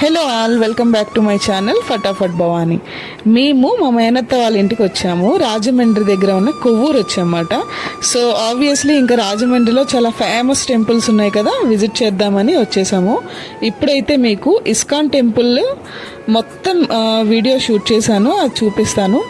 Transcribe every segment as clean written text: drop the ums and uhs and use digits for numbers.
Hello all, welcome back to my channel Phataphat Bhavani. మేము మా మేనత్త వాళ్ళ ఇంటికి వచ్చాము. రాజమండ్రి దగ్గర ఉన్న కొవ్వూరు వచ్చామన్నమాట. సో ఆబ్వియస్లీ ఇంకా రాజమండ్రిలో చాలా ఫేమస్ టెంపుల్స్ ఉన్నాయి కదా, విజిట్ చేద్దామని వచ్చేసాము. ఇప్పుడైతే మీకు ఇస్కాన్ టెంపుల్ మొత్తం వీడియో షూట్ చేశాను, అది చూపిస్తాను.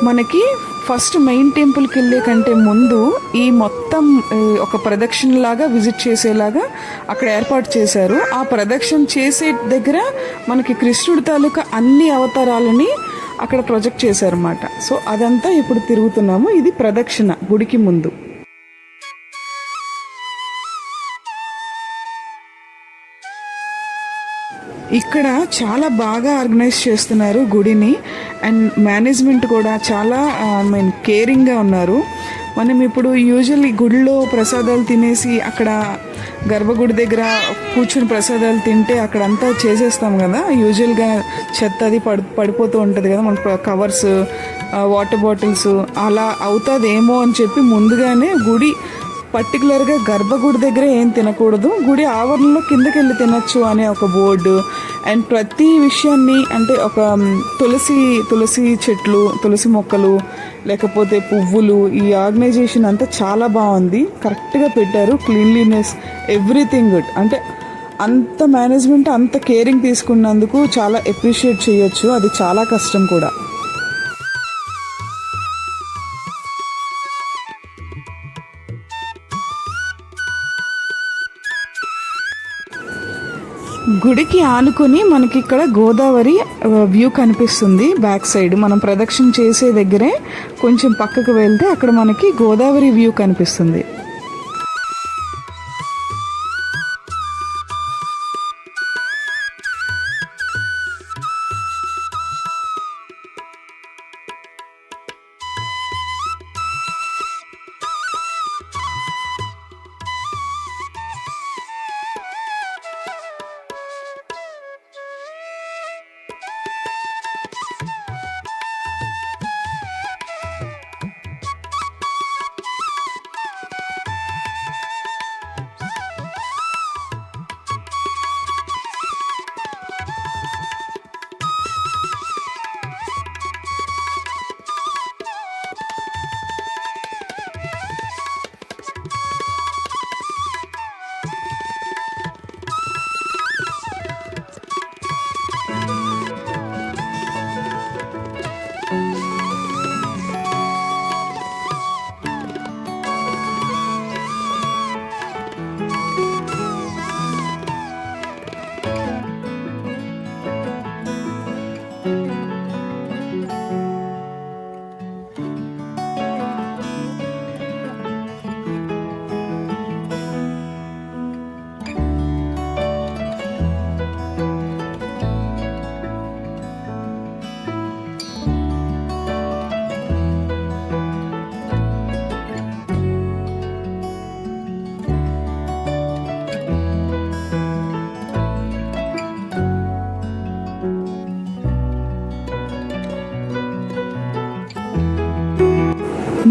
మనకి ఫస్ట్ మెయిన్ టెంపుల్కి వెళ్ళే కంటే ముందు ఈ మొత్తం ఒక ప్రదక్షిణ లాగా విజిట్ చేసేలాగా అక్కడ ఏర్పాటు చేశారు. ఆ ప్రదక్షిణ చేసే దగ్గర మనకి కృష్ణుడి తాలూకా అన్ని అవతారాలని అక్కడ ప్రొజెక్ట్ చేశారన్నమాట. సో అదంతా ఇప్పుడు తిరుగుతున్నాము. ఇది ప్రదక్షిణ గుడికి ముందు. ఇక్కడ చాలా బాగా ఆర్గనైజ్ చేస్తున్నారు గుడిని, అండ్ మేనేజ్మెంట్ కూడా చాలా కేరింగ్గా ఉన్నారు. మనం ఇప్పుడు యూజువల్లీ గుడిలో ప్రసాదాలు తినేసి అక్కడ గర్భగుడి దగ్గర కూర్చుని ప్రసాదాలు తింటే అక్కడంతా చేసేస్తాం కదా, యూజువల్గా చెత్త అది పడిపోతూ ఉంటుంది కదా, మన కవర్స్, వాటర్ బాటిల్స్, అలా అవుతుందేమో అని చెప్పి ముందుగానే గుడి పర్టికులర్గా గర్భగుడి దగ్గర ఏం తినకూడదు, గుడి ఆవరణలో కిందకి వెళ్ళి తినచ్చు అనే ఒక బోర్డు, అండ్ ప్రతి విషయాన్ని అంటే ఒక తులసి చెట్లు, తులసి మొక్కలు, లేకపోతే పువ్వులు, ఈ ఆర్గనైజేషన్ అంతా చాలా బాగుంది. కరెక్ట్గా పెట్టారు. Cleanliness, everything good. అంటే అంత మేనేజ్మెంట్, అంత కేరింగ్ తీసుకున్నందుకు చాలా అప్రిషియేట్ చేయొచ్చు. అది చాలా కష్టం కూడా. గుడికి ఆనుకొని మనకి ఇక్కడ గోదావరి వ్యూ కనిపిస్తుంది. బ్యాక్ సైడ్ మనం ప్రదక్షిణ చేసే దగ్గరే కొంచెం పక్కకు వెళ్తే అక్కడ మనకి గోదావరి వ్యూ కనిపిస్తుంది.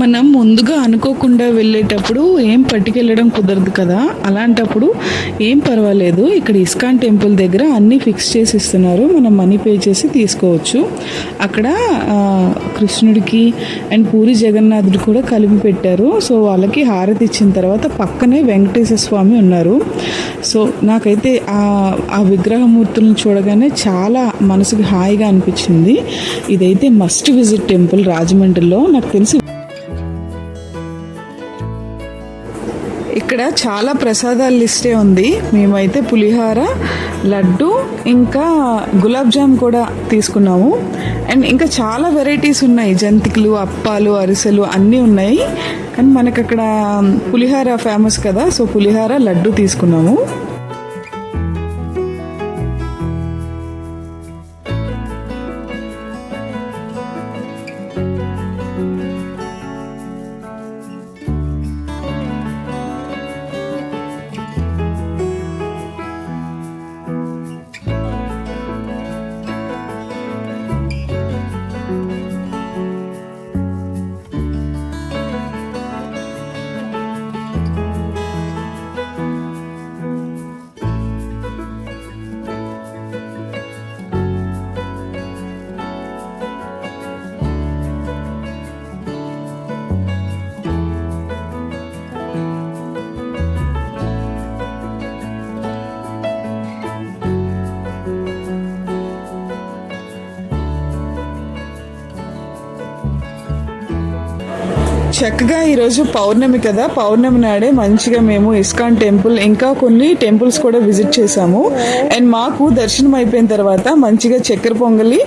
మనం ముందుగా అనుకోకుండా వెళ్ళేటప్పుడు ఏం పట్టుకెళ్ళడం కుదరదు కదా, అలాంటప్పుడు ఏం పర్వాలేదు, ఇక్కడ ఇస్కాన్ టెంపుల్ దగ్గర అన్నీ ఫిక్స్ చేసి ఇస్తున్నారు, మనం మనీ పే చేసి తీసుకోవచ్చు. అక్కడ కృష్ణుడికి అండ్ పూరి జగన్నాథుడు కూడా కలిపి పెట్టారు. సో వాళ్ళకి హారతి ఇచ్చిన తర్వాత పక్కనే వెంకటేశ్వర స్వామి ఉన్నారు. సో నాకైతే ఆ విగ్రహమూర్తులను చూడగానే చాలా మనసుకి హాయిగా అనిపించింది. ఇదైతే మస్ట్ విజిట్ టెంపుల్ రాజమండ్రిలో. నాకు తెలిసి ఇక్కడ చాలా ప్రసాదాల లిస్టే ఉంది. మేమైతే పులిహార, లడ్డు, ఇంకా గులాబ్ జామ్ కూడా తీసుకున్నాము. అండ్ ఇంకా చాలా వెరైటీస్ ఉన్నాయి, జంతికలు, అప్పాలు, అరిసెలు అన్నీ ఉన్నాయి. అండ్ మనకు అక్కడ పులిహార ఫేమస్ కదా, సో పులిహార, లడ్డు తీసుకున్నాము. చక్కగా ఈరోజు పౌర్ణమి కదా, పౌర్ణమి నాడే మంచిగా మేము ఇస్కాన్ టెంపుల్ ఇంకా కొన్ని టెంపుల్స్ కూడా విజిట్ చేసాము. అండ్ మాకు దర్శనం అయిపోయిన తర్వాత మంచిగా చక్కెర పొంగలి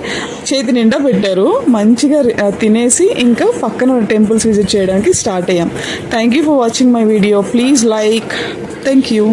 చేతి నిండా పెట్టారు. మంచిగా తినేసి ఇంకా పక్కన టెంపుల్స్ విజిట్ చేయడానికి స్టార్ట్ అయ్యాం. Thank you for watching my video. Please like. Thank you.